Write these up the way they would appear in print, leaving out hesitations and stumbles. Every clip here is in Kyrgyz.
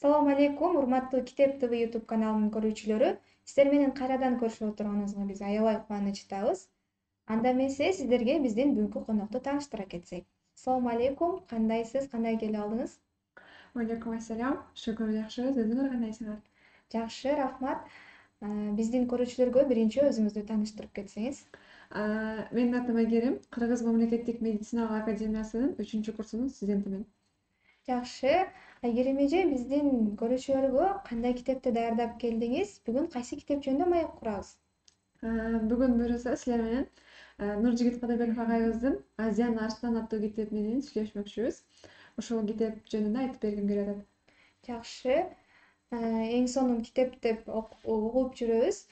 Салам алейкум, урматтуу Китеп ТВ YouTube каналынын көрүүчүлөрү. Сиздер менен кайрадан көрүшүп отурганыбызга биз аябай кубанычтабыз. Анда эмесе сиздерге биздин бүгүнкү конокту тааныштыра кетсек. Салам алейкум, кандайсыз, кандай келип алдыңыз? Алейкум ассалам. Шүгүр жакшыбыз. Өзүңөр кандайсыңар? Жакшы, рахмат. Биздин көрүүчүлөргө биринчи өзүңүздү тааныштырып кетсеңиз. Менин атым Айгерим. Кыргыз мамлекеттик медициналык академиясынын 3-курсунун студентимин. Жакшы. Айгерим эже, биздин көрүүчүлөргө кандай китепти даярдап келдиңиз? Бүгүн кайсы китеп жөнүндө маек курабыз? Бүгүн буюрса силер менен Нуржигит Кадырбеков агайыбыздын Азиянын Арстан аттуу китеби менен сүйлөшмөкчүбүз. Ошол китеп жөнүндө айтып бергим келип атат. Жакшы. Эң сонун китеп деп угуп жүрөбүз.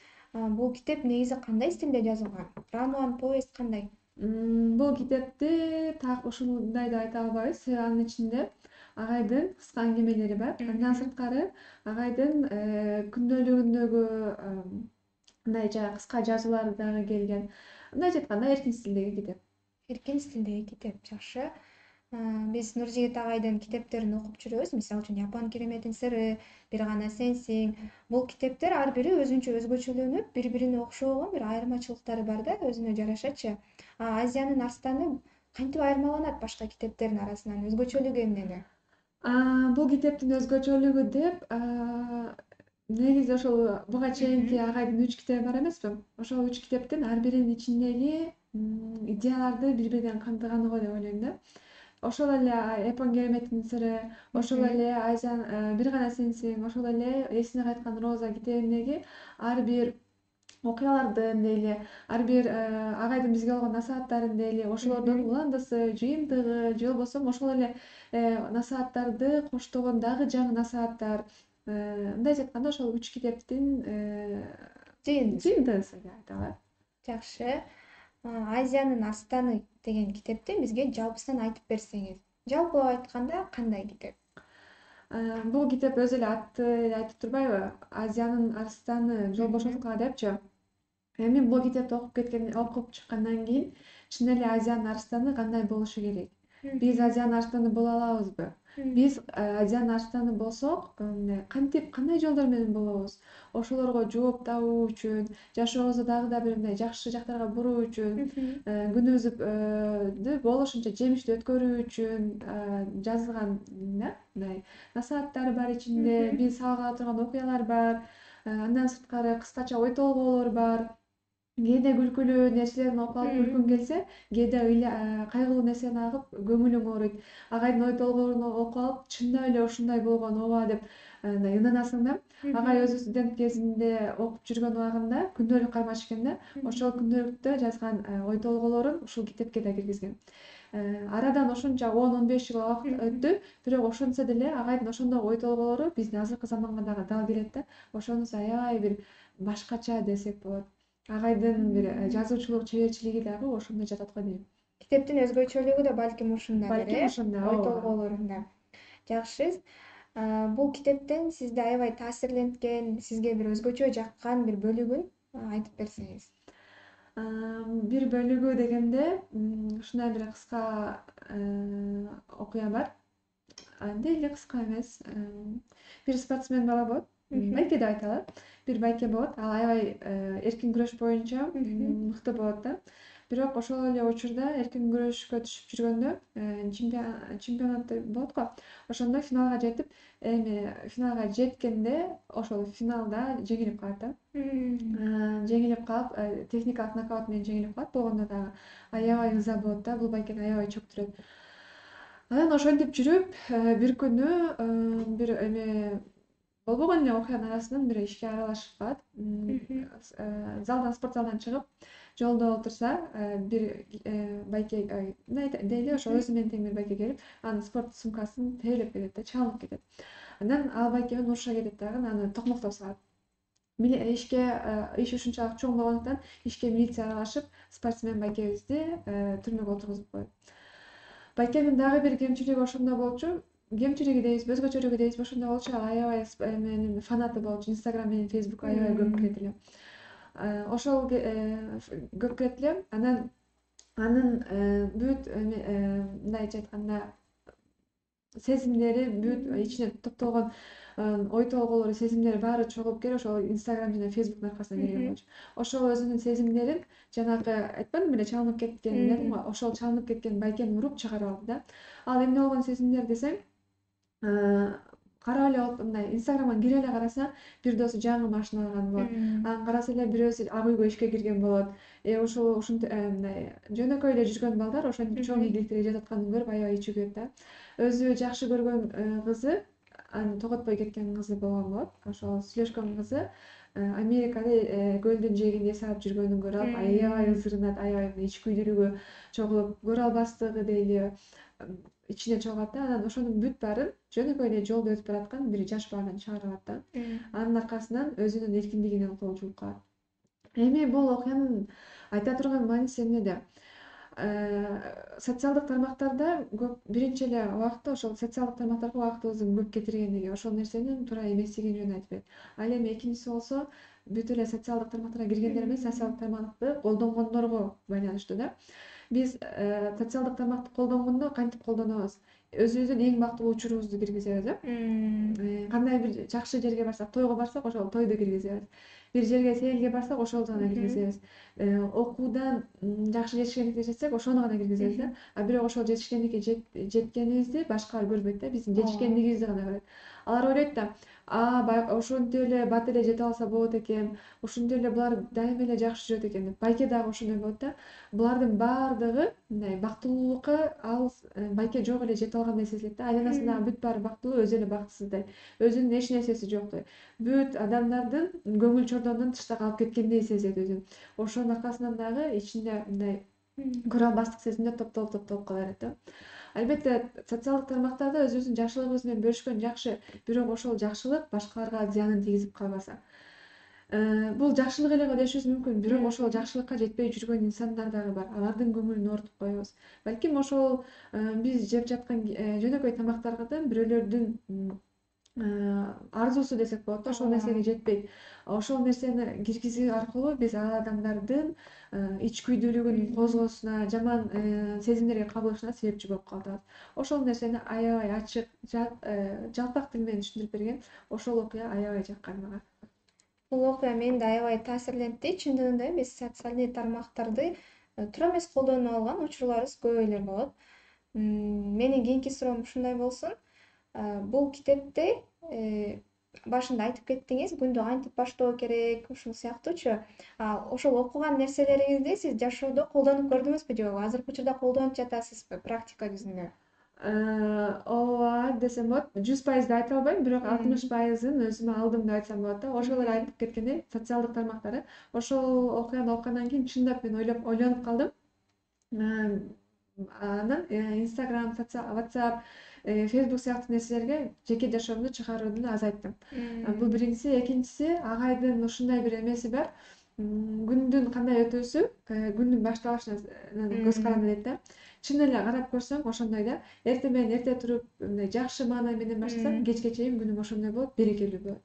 Бул китеп негизи кандай стилде жазылган? Роман, повесть кандай? Бул китепти так ушундай деп айта албайбыз. Себеби анын ичинде агайдын кыска аңгемелери бар. Андан сырткары агайдын күндөлүгүндөгү мындай жанагы кыска жазуулары дагы келген. Мындайча айтканда эркин стилдеги китеп. Эркин стилдеги китеп. Жакшы. Биз Нуржигит агайдын китептерин окуп жүрөбүз. Мисалы үчүн Япон кереметин сыры, Бир гана сенсиң. Бул китептер ар бири өзүнчө өзгөчөлөнүп, бири-бирине окшогон бир айырмачылыктары бар да, өзүнө жарашачы. Азиянын арстаны кантип айырмаланат башка китептердин арасынан? Өзгөчөлүгү эмнеде? Бул китептин өзгөчөлүгү деп негизи ошол буга чейинки агайдын 3 китеби бар эмеспи? Ошол 3 китептин ар биринин ичиндеги идеяларды бири-биринен камтыганы го деп ойлойм да. Ошол эле Япон кереметинин сыры, ошол эле Азиян Бир гана сенсиң, ошол эле Эсине кайткан Роза китебиндеги ар бир окуялардын дейли, ар бир агайдын бизге болгон насааттарын дейли, ошолордун уландысы, жыйынтыгы же болбосо ошол эле насааттарды коштогон дагы жаңы насааттар. Мындайча айтканда ошол 3 китептин Жыйындысы. жыйынтыгысы деп айта алат. Жакшы. Азиянын арстаны деген китепти бизге жалпысынан айтып берсеңиз. Жалпылап айтканда кандай китеп? Бул китеп өзү эле аты эле айтып турбайбы? Азиянын арстаны Жолбошовкага депчи. Эми бул китепти окуп чыккандан кийин чын эле Азиянын арстаны кандай болушу керек? Биз Азиянын арстаны боло алабызбы? Биз Азиянын арстаны болсок, кантип, кандай жолдор менен болобуз? Ошолорго жооп табуу үчүн, жашообузду дагы да бир мындай жакшы жактарга буруу үчүн, күнүбүздү болушунча жемиштүү өткөрүү үчүн жазылган да, мындай насааттар бар ичинде, биз сабак ала турган окуялар бар. Андан сырткары кыскача ой толгоолор бар. Кээде күлкүлүү нерселерин окуп алып күлкүң келсе, кээде кайгылуу нерсени агып көңүлүң ооруйт. Агайдын ой толгоолорун окуп алып, чындап эле ушундай болгон ооба деп мындай ынанасың да. Агай өзү студент кезинде окуп жүргөн убагында күндөлүк кармаш экен да. Ошол күндөлүктө жазган ой толгоолорун ушул китепке да киргизген. Арадан ошончо 10-15 жыл убакыт өттү, бирок ошентсе деле агайдын ошондогу ой толгоолору биздин азыркы заманга дагы келет да. Ошонусу аябай бир башкача десек болот. Агайдын бир жазуучулук чеберчилиги дагы ошондо жатат го дейм. Китептин өзгөчөлүгү да балким ушундадыр, Балким ошондо, ой ооба. толгоолорунда. Жакшы. Бул китептен сизди аябай таасирленткен, сизге бир өзгөчө жаккан бир бөлүгүн айтып берсеңиз. Бир бөлүгү дегенде, ушундай бир кыска окуя бар. Дейли кыска эмес. Бир спортсмен бала болот. Байке деп айта алат. Бир байке болот. Ал аябай эркин күрөш боюнча мыкты болот да. Бирок ошол эле учурда эркин күрөшкө түшүп жүргөндө чемпионат болот го. Ошондо финалга жетип, эми финалга жеткенде ошол финалда жеңилип калат да. Жеңилип калып, техникалык нокаут менен жеңилип калат. Болгондо дагы аябай ыза болот да, бул байкени аябай чөктүрөт. Анан ошентип жүрүп, бир күнү бир эме болбогон эле окуянын арасынан бир ишке аралашып калат. Спорт залдан чыгып, жолдо отурса, бир байке, мындай дейли, ошо өзү менен тең бир байке келип, анын спорт сумкасын тегелеп кетет да, чалынып кетет. Анан ал байке менен уруша кетет дагы, аны токмоктоп салат. Иш ушунчалык чоң болгондуктан ишке милиция аралашып, спортсмен байкебизди түрмөгө отургузуп коет. Байкенин дагы бир кемчилиги ошондо болчу. Кемчилиги дейбизби, өзгөчөлүгү дейбизби, ошондо болчу. Ал аябай эменин фанаты болчу. Инстаграм менен Фейсбук аябай көп кирет эле. Ошол көп кирет эле. Анан анын бүт мындайча айтканда сезимдери бүт ичине топтолгон ой толгоолору, сезимдери баары чогулуп келип ошол Instagram жана Facebooktун аркасынан келген болчу. Ошол өзүнүн сезимдерин жанагы айтпадым беле, чалынып кеткен дедим го, ошол чалынып кеткен байкени уруп чыгарып алды да. Ал эмне болгон сезимдер десең, карап эле мындай Instagramга кире эле караса, бир досу жаңы машина алган болот. Анан караса эле бирөөсү ак үйгө ишке кирген болот. Ошол ушинтип мындай жөнөкөй эле жүргөн балдар ошентип чоң ийгиликтерге жататканын көрүп аябай ичи күйөт да. Өзү жакшы көргөн кызы, анын тоготпой кеткен кызы болгон болот. Ошол сүйлөшкөн кызы Америкада көлдүн жээгинде эс алып жүргөнүн көрүп алып аябай ызырынат, аябай ичкүйдүүлүгү чогулуп, көрө албастыгы дейли ичине чогат да. Анан ошонун бүт баарын жөнөкөй эле жолдо өтүп бараткан бир жаш балдан чыгарып алат да. Анын аркасынан өзүнүн эркиндигинен кол жууп калат. Эми бул окуянын айта турган мааниси эмнеде? Социалдык тармактарда көп биринчи эле убакта ошол социалдык тармактарга убактыбыздын көп кетиргендиги, ошол нерсенин туура эместигин жөн айтып берет. Ал эми экинчиси болсо бүт эле социалдык тармактарга киргендер эмес, социалдык тармакты колдонгондорго байланыштуу да. Биз социалдык тармакты колдонгондо кантип колдонобуз? Өзүбүздүн эң бактылуу учурубузду киргизебиз да. Кандай бир жакшы жерге барсак, тойго барсак, ошол тойду киргизебиз. Бир жерге сейилге барсак, ошолду гана киргизебиз. Окуудан жакшы жетишкендикке жетсек, ошону гана киргизебиз да. А бирок ошол жетишкендикке жеткенибизди башкалар көрбөйт да, биздин жетишкендигибизди гана көрөт. Алар ойлойт да, ошентип эле бат эле жете алса болот экен, ушинтип эле булар дайыма эле жакшы жүрөт экен деп. Байке дагы ошондой болот да. Булардын баардыгы мындай бактылуулукка ал байке жок эле жете алгандай сезилет да. Айланасындагы бүт баары бактылуу, өзү эле бактысыздай. Өзүнүн эч нерсеси жоктой. Бүт адамдардын көңүл чордонунан тышта калып кеткендей сезет өзүн. Ошонун аркасынан дагы ичинде мындай көрө албастык сезимдер топтолуп кала берет да. Албетте, социалдык тармактарда өзүбүздүн жакшылыгыбыз менен бөлүшкөн жакшы, бирок ошол жакшылык башкаларга зыянын тийгизип калбаса. Бул жакшылык эле го дешибиз мүмкүн, бирок ошол жакшылыкка жетпей жүргөн инсандар дагы бар. Алардын көңүлүн оорутуп коебуз. Балким ошол биз жеп жаткан жөнөкөй тамактардан бирөөлөрдүн арзуусу десек болот да, ошол нерсеге жетпейт. Ошол нерсени киргизүү аркылуу биз ал адамдардын ичкүйдүүлүгүн козгоосуна, жаман сезимдерге кабылышына себепчи болуп калат. Ошол нерсени аябай ачык, жалпак тил менен түшүндүрүп берген. Ошол окуя аябай жаккан мага. Бул окуя мени да аябай таасирлентти. Чындыгында биз социалдык тармактарды туура эмес колдонуп алган учурларыбыз көп эле болот. Менин кийинки суроом ушундай болсун. Бул китепти башында айтып кеттиңиз, күндү кантип баштоо керек, ушул сыяктуучу. Ошол окуган нерселериңизди сиз жашоодо колдонуп көрдүңүзбү же азыркы учурда колдонуп жатасызбы практика жүзүндө? Ооба десем болот. 100% да айта албайм, бирок 60%ын өзүмө алдым деп айтсам болот да. Ошол эле айтып кеткендей, социалдык тармактары. Ошол окуяны окугандан кийин чындап мен ойлонуп калдым. Анан Instagram, WhatsApp, Facebook сыяктуу нерселерге жеке жашоомду чыгарууну азайттым. Бул биринчиси, экинчиси, агайдын ушундай бир эмеси бар. Күндүн кандай өтүүсү күндүн башталышынан көз каранды дейт да. Чын эле карап көрсөң ошондой да. Эрте туруп мындай жакшы маана менен баштасам, кечке чейин күнүм ошондой болот, берекелүү болот.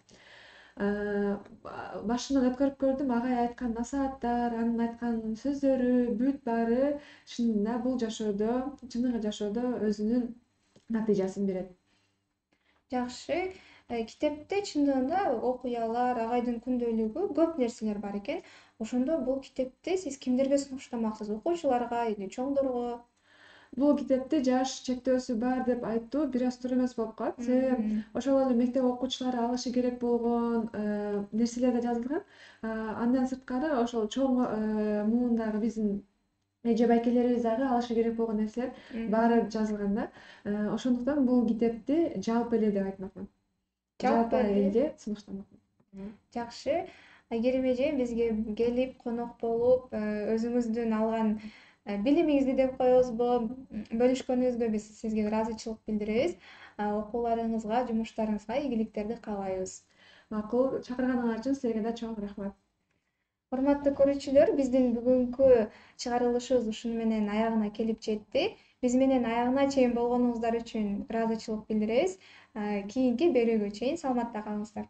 Башынан өткөрүп көрдүм, агай айткан насааттар, анын айткан сөздөрү, бүт баары чынында бул жашоодо, чыныгы жашоодо өзүнүн натыйжасын берет. Жакшы. Китепте чындыгында окуялар, агайдын күндөлүгү, көп нерселер бар экен. Ошондо бул китепти сиз кимдерге сунуштамаксыз? Окуучуларга или чоңдорго? Бул китепти жаш чектөөсү бар деп айтуу бир аз туура эмес болуп калат. Себеби ошол эле мектеп окуучулары алышы керек болгон нерселер да жазылган. Андан сырткары ошол чоң муундагы биздин эже байкелерибиз дагы алышы керек болгон нерселер баары жазылган да. Ошондуктан бул китепти жалпы эле деп айтмакмын. Жалпы элге сунуштамакмын. Жакшы. Айгерим эже бизге келип, конок болуп, өзүңүздүн алган билимиңизди деп коебузбу, бөлүшкөнүңүзгө биз сизге ыраазычылык билдиребиз. Окууларыңызга, жумуштарыңызга ийгиликтерди каалайбыз. Макул, чакырганыңар үчүн силерге да чоң рахмат. Урматтуу көрүүчүлөр, биздин бүгүнкү чыгарылышыбыз ушуну менен аягына келип жетти. Биз менен аягына чейин болгонуңуздар үчүн ыраазычылык билдиребиз. Кийинки берүүгө чейин саламатта калыңыздар.